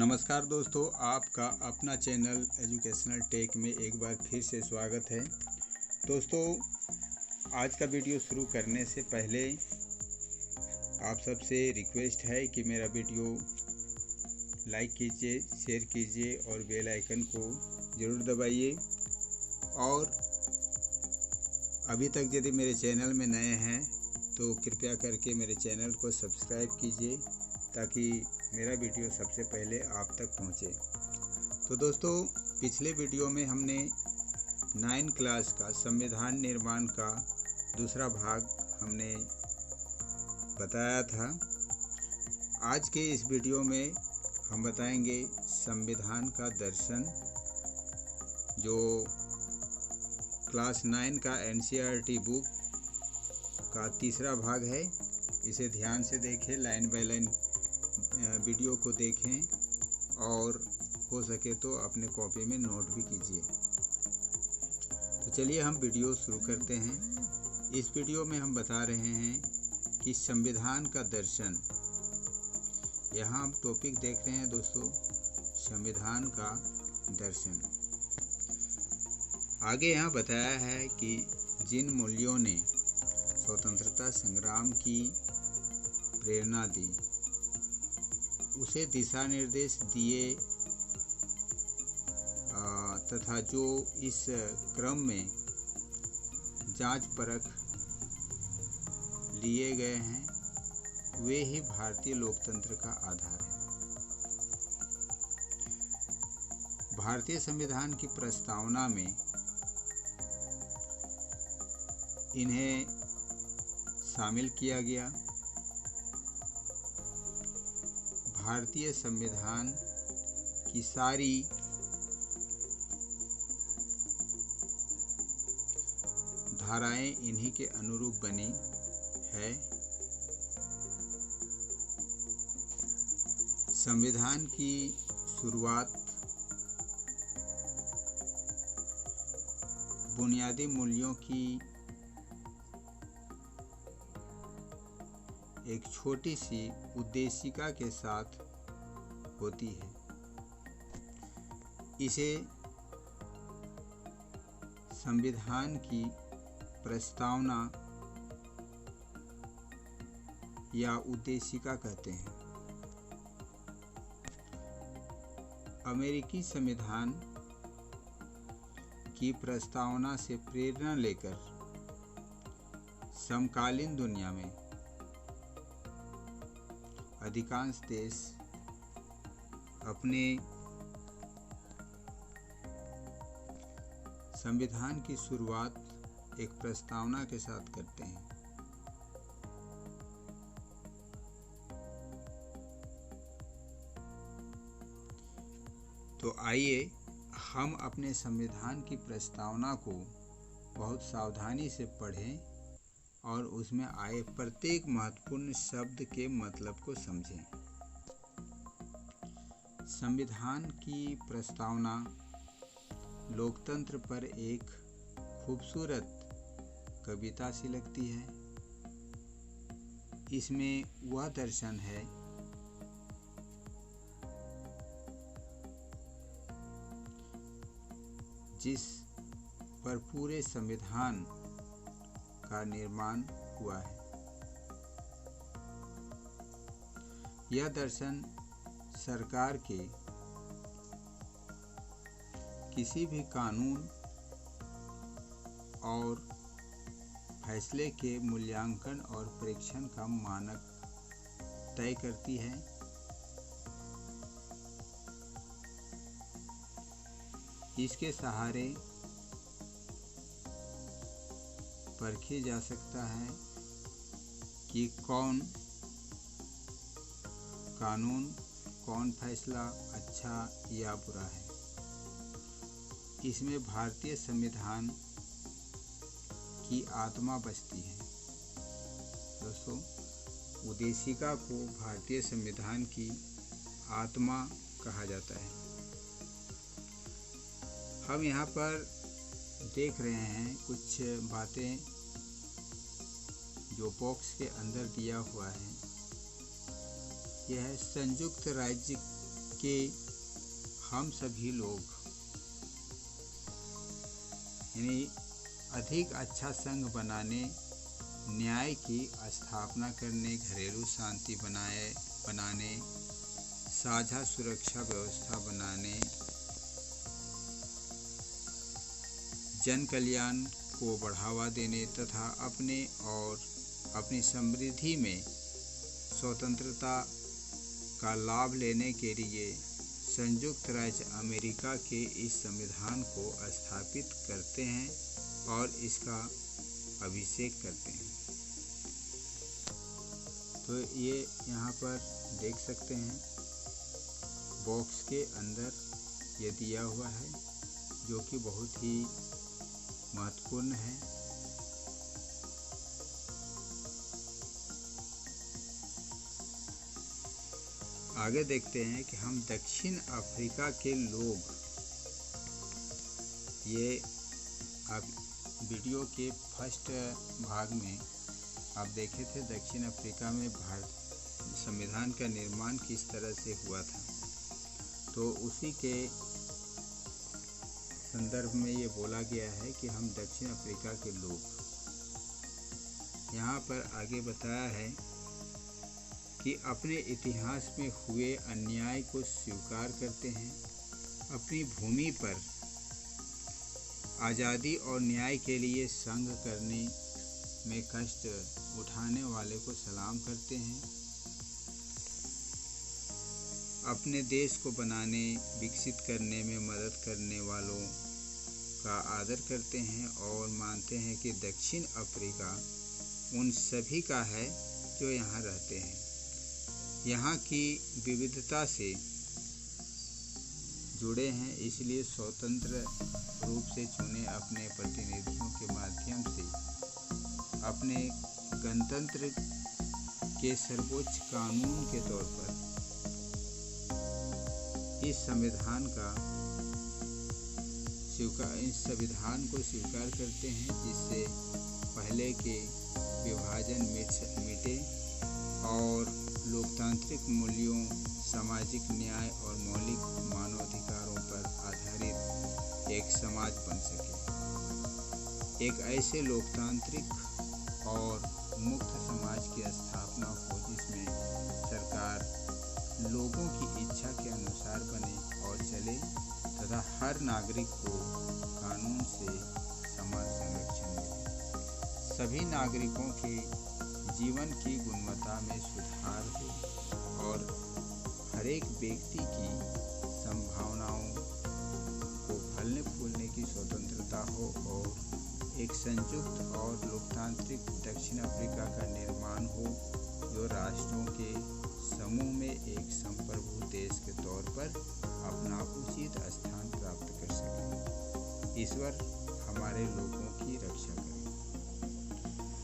नमस्कार दोस्तों, आपका अपना चैनल एजुकेशनल टेक में एक बार फिर से स्वागत है। दोस्तों, आज का वीडियो शुरू करने से पहले आप सबसे रिक्वेस्ट है कि मेरा वीडियो लाइक कीजिए, शेयर कीजिए और बेल आइकन को ज़रूर दबाइए। और अभी तक यदि मेरे चैनल में नए हैं तो कृपया करके मेरे चैनल को सब्सक्राइब कीजिए ताकि मेरा वीडियो सबसे पहले आप तक पहुंचे। तो दोस्तों, पिछले वीडियो में हमने 9 क्लास का संविधान निर्माण का दूसरा भाग हमने बताया था। आज के इस वीडियो में हम बताएंगे संविधान का दर्शन, जो क्लास 9 का NCERT बुक का तीसरा भाग है। इसे ध्यान से देखें, लाइन बाय लाइन वीडियो को देखें और हो सके तो अपने कॉपी में नोट भी कीजिए। तो चलिए हम वीडियो शुरू करते हैं। इस वीडियो में हम बता रहे हैं कि संविधान का दर्शन। यहाँ हम टॉपिक देख रहे हैं दोस्तों, संविधान का दर्शन। आगे यहाँ बताया है कि जिन मूल्यों ने स्वतंत्रता संग्राम की प्रेरणा दी, उसे दिशा निर्देश दिए तथा जो इस क्रम में जांच परख लिए गए हैं, वे ही भारतीय लोकतंत्र का आधार है। भारतीय संविधान की प्रस्तावना में इन्हें शामिल किया गया। भारतीय संविधान की सारी धाराएं इन्हीं के अनुरूप बनी है। संविधान की शुरुआत बुनियादी मूल्यों की एक छोटी सी उद्देशिका के साथ होती है। इसे संविधान की प्रस्तावना या उद्देशिका कहते हैं। अमेरिकी संविधान की प्रस्तावना से प्रेरणा लेकर समकालीन दुनिया में अधिकांश देश अपने संविधान की शुरुआत एक प्रस्तावना के साथ करते हैं। तो आइए हम अपने संविधान की प्रस्तावना को बहुत सावधानी से पढ़ें और उसमें आए प्रत्येक महत्वपूर्ण शब्द के मतलब को समझें। संविधान की प्रस्तावना लोकतंत्र पर एक खूबसूरत कविता सी लगती है। इसमें वह दर्शन है जिस पर पूरे संविधान का निर्माण हुआ है। यह दर्शन सरकार के किसी भी कानून और फैसले के मूल्यांकन और परीक्षण का मानक तय करती है। इसके सहारे परखा जा सकता है कि कौन कानून, कौन फैसला अच्छा या बुरा है। इसमें भारतीय संविधान की आत्मा बसती है। दोस्तों, उद्देशिका को भारतीय संविधान की आत्मा कहा जाता है। हम यहाँ पर देख रहे हैं कुछ बातें जो बॉक्स के अंदर दिया हुआ है। यह है संयुक्त राज्य कि हम सभी लोग यानी अधिक अच्छा संघ बनाने, न्याय की स्थापना करने, घरेलू शांति बनाने, साझा सुरक्षा व्यवस्था बनाने, जन कल्याण को बढ़ावा देने तथा अपने और अपनी समृद्धि में स्वतंत्रता का लाभ लेने के लिए संयुक्त राज्य अमेरिका के इस संविधान को स्थापित करते हैं और इसका अभिषेक करते हैं। तो ये यहाँ पर देख सकते हैं, बॉक्स के अंदर ये दिया हुआ है, जो कि बहुत ही महत्वपूर्ण है। आगे देखते हैं कि हम दक्षिण अफ्रीका के लोग, ये आप वीडियो के फर्स्ट भाग में आप देखे थे दक्षिण अफ्रीका में भारत संविधान का निर्माण किस तरह से हुआ था। तो उसी के संदर्भ में ये बोला गया है कि हम दक्षिण अफ्रीका के लोग, यहाँ पर आगे बताया है कि अपने इतिहास में हुए अन्याय को स्वीकार करते हैं, अपनी भूमि पर आज़ादी और न्याय के लिए संघ करने में कष्ट उठाने वाले को सलाम करते हैं, अपने देश को बनाने, विकसित करने में मदद करने वालों का आदर करते हैं और मानते हैं कि दक्षिण अफ्रीका उन सभी का है जो यहाँ रहते हैं। यहाँ की विविधता से जुड़े हैं, इसलिए स्वतंत्र रूप से चुने अपने प्रतिनिधियों के माध्यम से अपने गणतंत्र के सर्वोच्च कानून के तौर पर इस संविधान को स्वीकार करते हैं, जिससे पहले के विभाजन मिटे और लोकतांत्रिक मूल्यों, सामाजिक न्याय और मौलिक मानवाधिकारों पर आधारित एक समाज बन सके। एक ऐसे लोकतांत्रिक और मुक्त समाज की स्थापना हो जिसमें सरकार लोगों की इच्छा के अनुसार बने और चले तथा हर नागरिक को कानून से समान संरक्षण मिले, सभी नागरिकों के जीवन की गुणवत्ता में सुधार हो और हर एक व्यक्ति की संभावनाओं को फलने फूलने की स्वतंत्रता हो और एक संयुक्त और लोकतांत्रिक दक्षिण अफ्रीका का निर्माण हो, जो राष्ट्रों के समूह में एक संप्रभु देश के तौर पर अपना उचित स्थान प्राप्त कर सके। ईश्वर हमारे लोगों की रक्षा करे।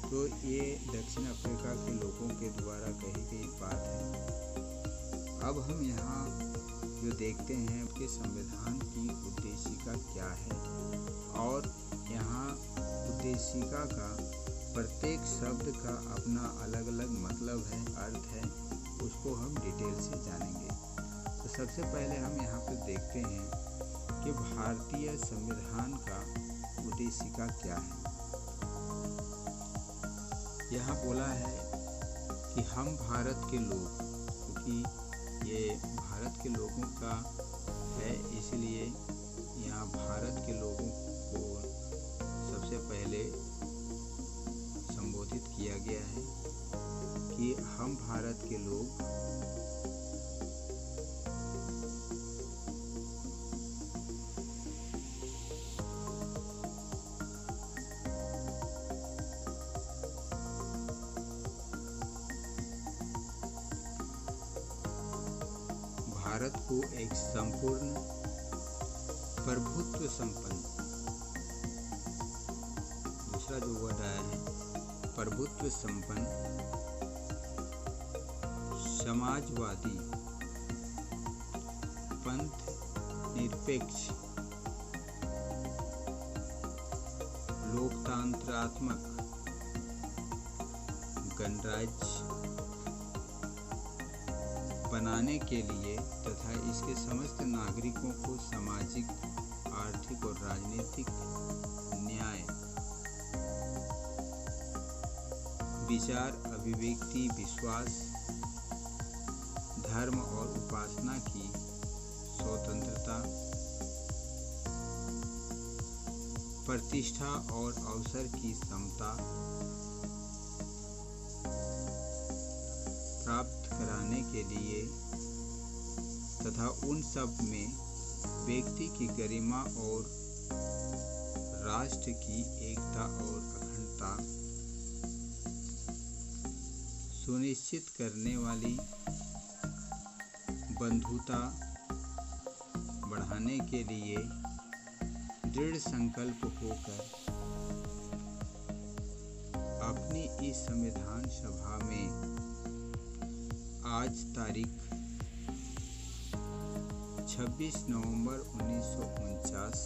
तो ये दक्षिण अफ्रीका के लोगों के द्वारा कही गई बात है। अब हम यहाँ जो देखते हैं कि संविधान की उद्देशिका क्या है, और यहाँ उद्देशिका का प्रत्येक शब्द का अपना अलग अलग मतलब है, अर्थ है, उसको हम डिटेल से जानेंगे। तो सबसे पहले हम यहाँ पर देखते हैं कि भारतीय संविधान का उद्देशिका क्या है। यहाँ बोला है कि हम भारत के लोग, क्योंकि ये भारत के लोगों का है, इसलिए यहाँ भारत के लोगों को सबसे पहले संबोधित किया गया है कि हम भारत के लोग भारत को एक संपूर्ण प्रभुत्व संपन्न, दूसरा जो वर्ड आया है प्रभुत्व संपन्न, समाजवादी, पंथ निरपेक्ष, लोकतंत्रात्मक, गणराज्य, बनाने के लिए तथा इसके समस्त नागरिकों को सामाजिक, आर्थिक और राजनीतिक न्याय, विचार, अभिव्यक्ति, विश्वास, धर्म और उपासना की स्वतंत्रता, प्रतिष्ठा और अवसर की समता प्राप्त कराने के लिए तथा उन सब में व्यक्ति की गरिमा और राष्ट्र की एकता और अखंडता सुनिश्चित करने वाली बंधुता बढ़ाने के लिए दृढ़ संकल्प होकर अपनी इस संविधान सभा में आज तारीख 26 नवंबर 1949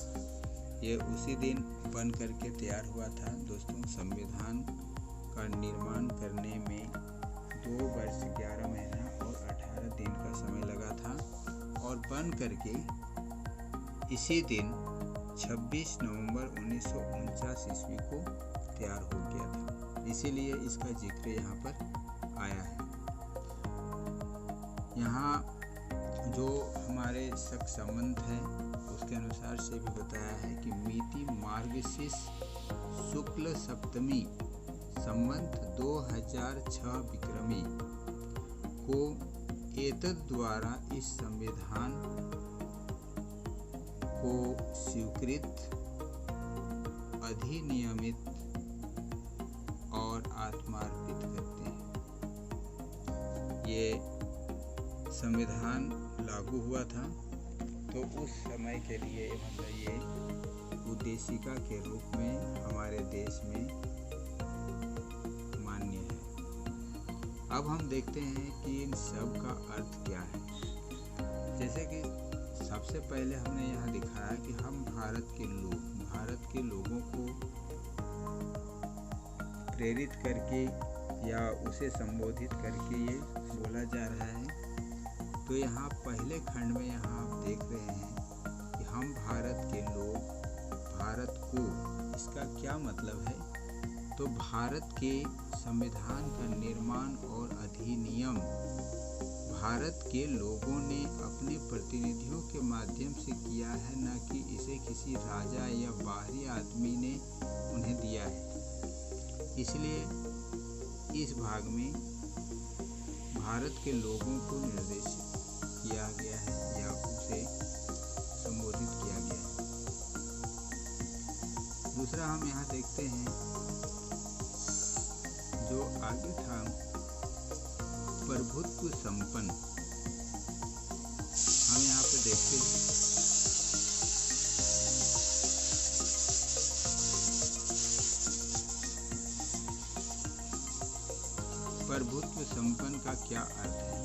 ये उसी दिन बन करके तैयार हुआ था। दोस्तों, संविधान का निर्माण करने में 2 वर्ष 11 महीना और 18 दिन का समय लगा था और बन करके इसी दिन 26 नवंबर 1949 ईस्वी को तैयार हो गया था। इसीलिए इसका जिक्र यहाँ पर आया है। यहाँ जो हमारे शक संबंध है उसके अनुसार से भी बताया है कि मिति मार्गशीर्ष शुक्ल सप्तमी संवत 2006 विक्रमी को एतद द्वारा इस संविधान को स्वीकृत, अधिनियमित और आत्मार्पित करते हैं। ये संविधान लागू हुआ था तो उस समय के लिए मतलब ये उद्देशिका के रूप में हमारे देश में मान्य है। अब हम देखते हैं कि इन सब का अर्थ क्या है। जैसे कि सबसे पहले हमने यहाँ दिखाया कि हम भारत के लोगों को प्रेरित करके या उसे संबोधित करके ये बोला जा रहा है। तो यहाँ पहले खंड में यहाँ आप देख रहे हैं कि हम भारत के लोग, भारत को, इसका क्या मतलब है? तो भारत के संविधान का निर्माण और अधिनियम भारत के लोगों ने अपने प्रतिनिधियों के माध्यम से किया है, न कि इसे किसी राजा या बाहरी आदमी ने उन्हें दिया है। इसलिए इस भाग में भारत के लोगों को निर्देशित किया गया है या उसे संबोधित किया गया है। दूसरा हम यहाँ देखते हैं जो आगे था, प्रभुत्व संपन्न। हम यहाँ पे देखते हैं प्रभुत्व संपन्न का क्या अर्थ है?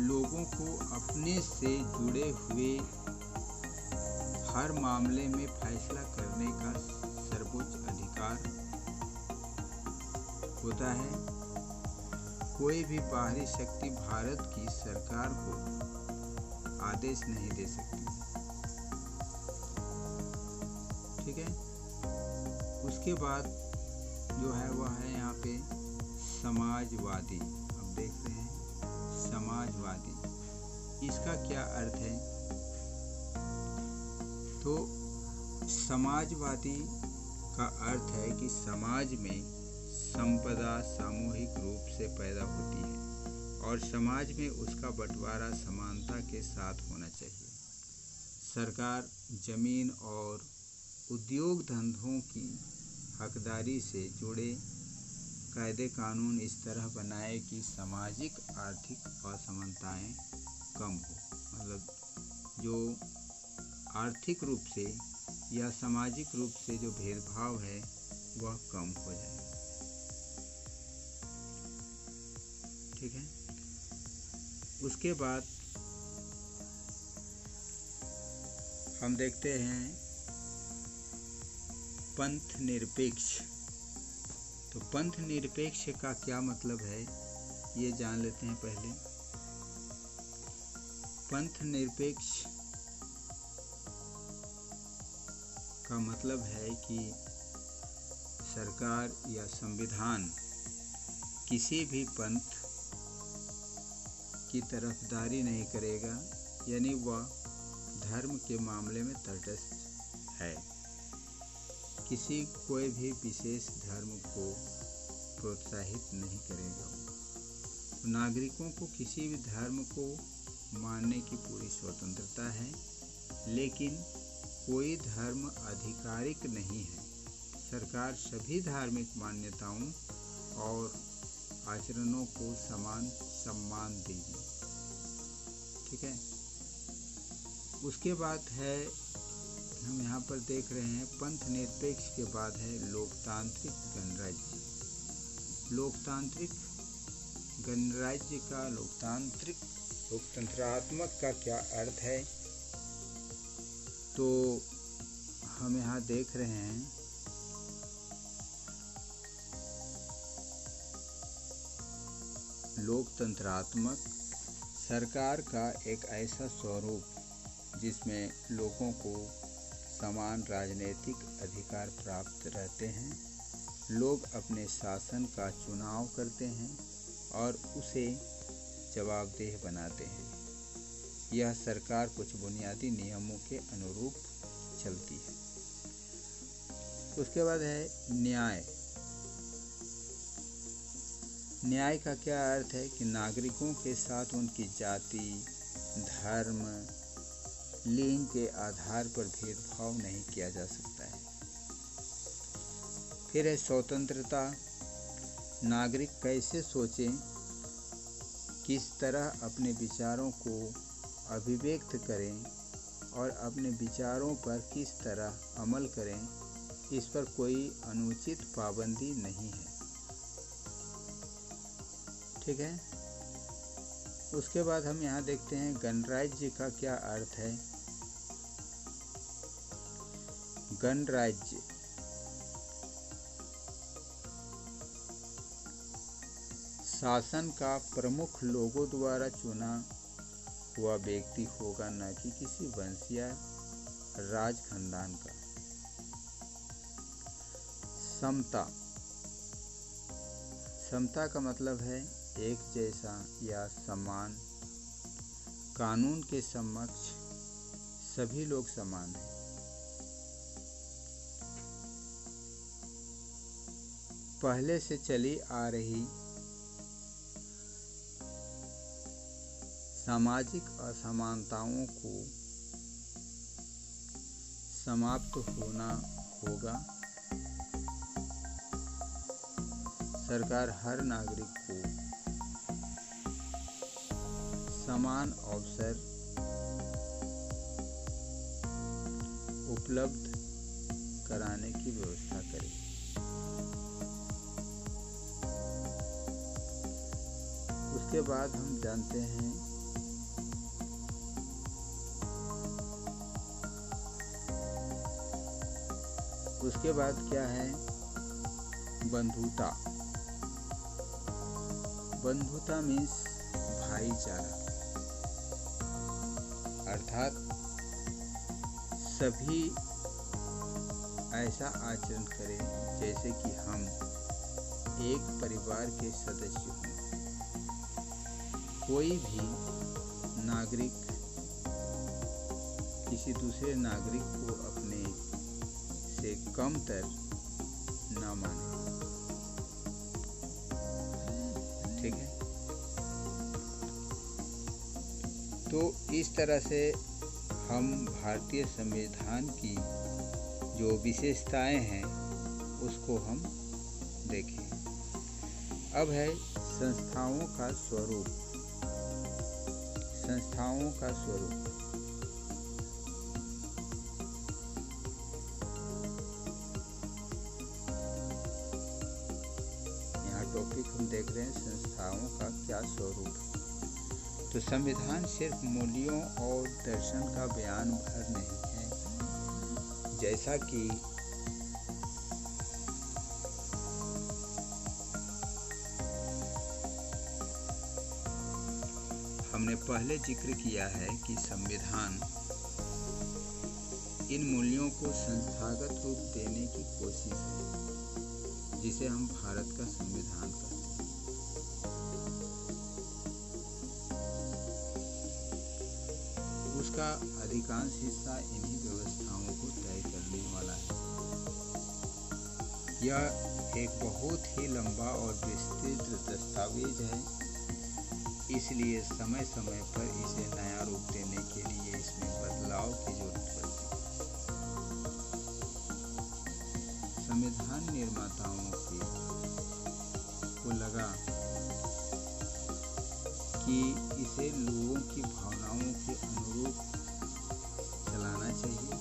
लोगों को अपने से जुड़े हुए हर मामले में फैसला करने का सर्वोच्च अधिकार होता है। कोई भी बाहरी शक्ति भारत की सरकार को आदेश नहीं दे सकती। ठीक है। उसके बाद जो है वह है यहाँ पे समाजवादी। अब देख रहे हैं समाजवादी, इसका क्या अर्थ है? तो समाजवादी का अर्थ है कि समाज में संपदा सामूहिक रूप से पैदा होती है और समाज में उसका बंटवारा समानता के साथ होना चाहिए। सरकार जमीन और उद्योग धंधों की हकदारी से जुड़े कायदे कानून इस तरह बनाए कि सामाजिक आर्थिक असमानताएं कम हो। मतलब जो आर्थिक रूप से या सामाजिक रूप से जो भेदभाव है वह कम हो जाए। ठीक है। उसके बाद हम देखते हैं पंथ निरपेक्ष। तो तो पंथ निरपेक्ष का क्या मतलब है ये जान लेते हैं पहले। पंथ निरपेक्ष का मतलब है कि सरकार या संविधान किसी भी पंथ की तरफदारी नहीं करेगा, यानी वह धर्म के मामले में तटस्थ है। किसी कोई भी विशेष धर्म को प्रोत्साहित नहीं करेगा। नागरिकों को किसी भी धर्म को मानने की पूरी स्वतंत्रता है, लेकिन कोई धर्म आधिकारिक नहीं है। सरकार सभी धार्मिक मान्यताओं और आचरणों को समान सम्मान देगी। ठीक है। उसके बाद है, हम यहाँ पर देख रहे हैं पंथ निरपेक्ष के बाद है लोकतांत्रिक गणराज्य। लोकतांत्रिक गणराज्य का लोकतंत्रात्मक का क्या अर्थ है, तो हम यहाँ देख रहे हैं लोकतंत्रात्मक सरकार का एक ऐसा स्वरूप जिसमें लोगों को समान राजनीतिक अधिकार प्राप्त रहते हैं। लोग अपने शासन का चुनाव करते हैं और उसे जवाबदेह बनाते हैं। यह सरकार कुछ बुनियादी नियमों के अनुरूप चलती है। उसके बाद है न्याय। न्याय का क्या अर्थ है कि नागरिकों के साथ उनकी जाति, धर्म, लिंग के आधार पर भेदभाव नहीं किया जा सकता है। फिर है स्वतंत्रता। नागरिक कैसे सोचें, किस तरह अपने विचारों को अभिव्यक्त करें और अपने विचारों पर किस तरह अमल करें, इस पर कोई अनुचित पाबंदी नहीं है। ठीक है। उसके बाद हम यहाँ देखते हैं गणराज्य का क्या अर्थ है। गणराज्य शासन का प्रमुख लोगों द्वारा चुना हुआ व्यक्ति होगा, न कि किसी वंश या राज खानदान का। समता। समता का मतलब है एक जैसा या समान। कानून के समक्ष सभी लोग समान हैं। पहले से चली आ रही सामाजिक असमानताओं को समाप्त होना होगा। सरकार हर नागरिक को समान अवसर उपलब्ध कराने की व्यवस्था करे। उसके बाद हम जानते हैं उसके बाद क्या है बंधुता। बंधुता मीन्स भाईचारा, अर्थात सभी ऐसा आचरण करें जैसे कि हम एक परिवार के सदस्य हों। कोई भी नागरिक किसी दूसरे नागरिक को अपने से कमतर न माने। ठीक है। तो इस तरह से हम भारतीय संविधान की जो विशेषताएं हैं उसको हम देखें। अब है संस्थाओं का स्वरूप। संस्थाओं का स्वरूप टॉपिक हम देख रहे हैं, संस्थाओं का क्या स्वरूप है। तो संविधान सिर्फ मूल्यों और दर्शन का बयान भर नहीं है। जैसा कि हमने पहले जिक्र किया है कि संविधान इन मूल्यों को संस्थागत रूप देने की कोशिश है, जिसे हम भारत का संविधान कहते हैं। उसका अधिकांश हिस्सा इन्हीं व्यवस्थाओं को तय करने वाला है। यह एक बहुत ही लंबा और विस्तृत दस्तावेज है, इसलिए समय समय पर इसे नया रूप देने के लिए इसमें बदलाव की जरूरत पड़ती है। संविधान निर्माताओं को लगा कि इसे लोगों की भावनाओं के अनुरूप चलाना चाहिए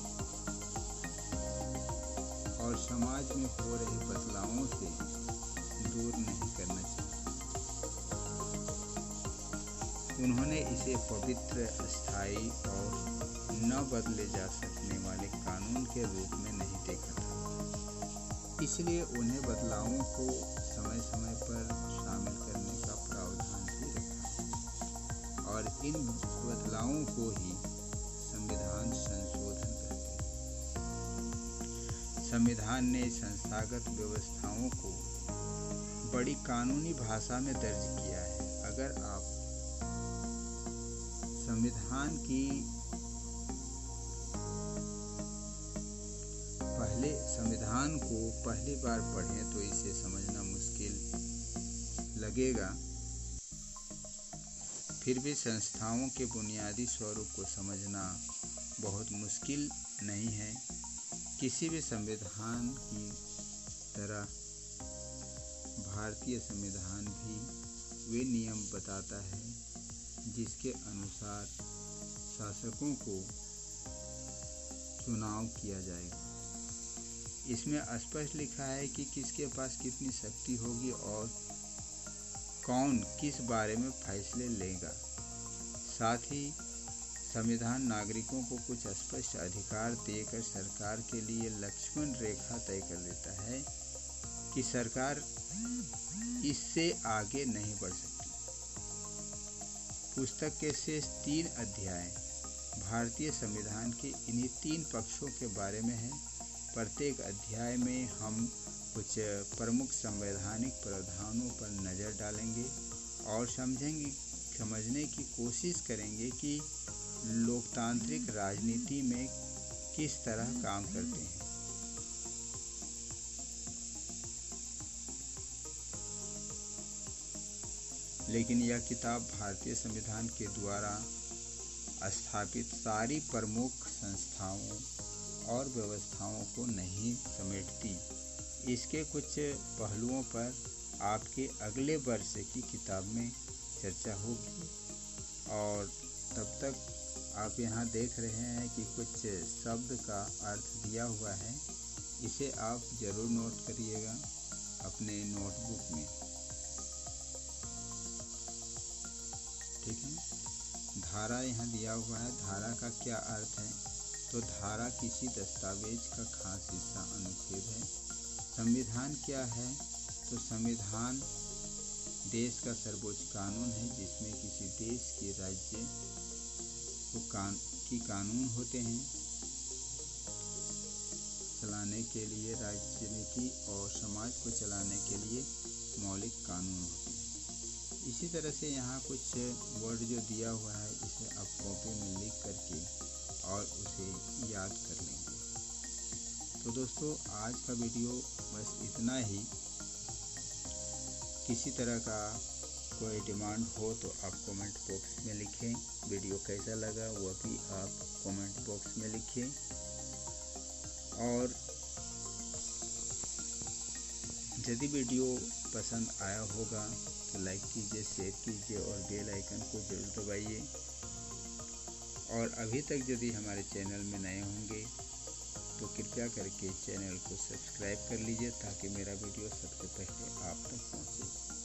और समाज में हो रहे बदलावों से दूर नहीं करना चाहिए। उन्होंने इसे पवित्र, अस्थायी और न बदले जा सकने वाले कानून के रूप में नहीं देखा था। इसलिए उन्हें बदलावों को समय समय पर शामिल करने का प्रावधान भी रखा और इन बदलावों को ही संविधान संशोधन कहते हैं। संविधान ने संस्थागत व्यवस्थाओं को बड़ी कानूनी भाषा में दर्ज किया है। अगर आप संविधान को पहली बार पढ़ें तो इसे समझना मुश्किल लगेगा। फिर भी संस्थाओं के बुनियादी स्वरूप को समझना बहुत मुश्किल नहीं है। किसी भी संविधान की तरह भारतीय संविधान भी वे नियम बताता है जिसके अनुसार शासकों को चुनाव किया जाएगा। इसमें स्पष्ट लिखा है कि किसके पास कितनी शक्ति होगी और कौन किस बारे में फैसले लेगा। साथ ही संविधान नागरिकों को कुछ स्पष्ट अधिकार देकर सरकार के लिए लक्ष्मण रेखा तय कर देता है कि सरकार इससे आगे नहीं बढ़ सकती। पुस्तक के शेष 3 अध्याय भारतीय संविधान के इन्हीं 3 पक्षों के बारे में है। प्रत्येक अध्याय में हम कुछ प्रमुख संवैधानिक प्रावधानों पर नज़र डालेंगे और समझने की कोशिश करेंगे कि लोकतांत्रिक राजनीति में किस तरह काम करते हैं। लेकिन यह किताब भारतीय संविधान के द्वारा स्थापित सारी प्रमुख संस्थाओं और व्यवस्थाओं को नहीं समेटती। इसके कुछ पहलुओं पर आपके अगले वर्ष की किताब में चर्चा होगी। और तब तक आप यहाँ देख रहे हैं कि कुछ शब्द का अर्थ दिया हुआ है, इसे आप ज़रूर नोट करिएगा अपने नोटबुक में, ठीक है। धारा यहाँ दिया हुआ है। धारा का क्या अर्थ है? तो धारा किसी दस्तावेज का खास हिस्सा, अनुच्छेद है। संविधान क्या है? तो संविधान देश का सर्वोच्च कानून है जिसमें किसी देश के राज्य को कानून होते हैं चलाने के लिए, राजनीति और समाज को चलाने के लिए मौलिक कानून होते हैं। इसी तरह से यहाँ कुछ वर्ड जो दिया हुआ है इसे आप कॉपी में लिख करके और उसे याद कर लेंगे। तो दोस्तों आज का वीडियो बस इतना ही। किसी तरह का कोई डिमांड हो तो आप कमेंट बॉक्स में लिखें। वीडियो कैसा लगा वह भी आप कमेंट बॉक्स में लिखिए। और यदि वीडियो पसंद आया होगा तो लाइक कीजिए, शेयर कीजिए और बेल आइकन को जरूर दबाइए। और अभी तक यदि हमारे चैनल में नए होंगे तो कृपया करके चैनल को सब्सक्राइब कर लीजिए ताकि मेरा वीडियो सबसे पहले आप तक पहुंचे।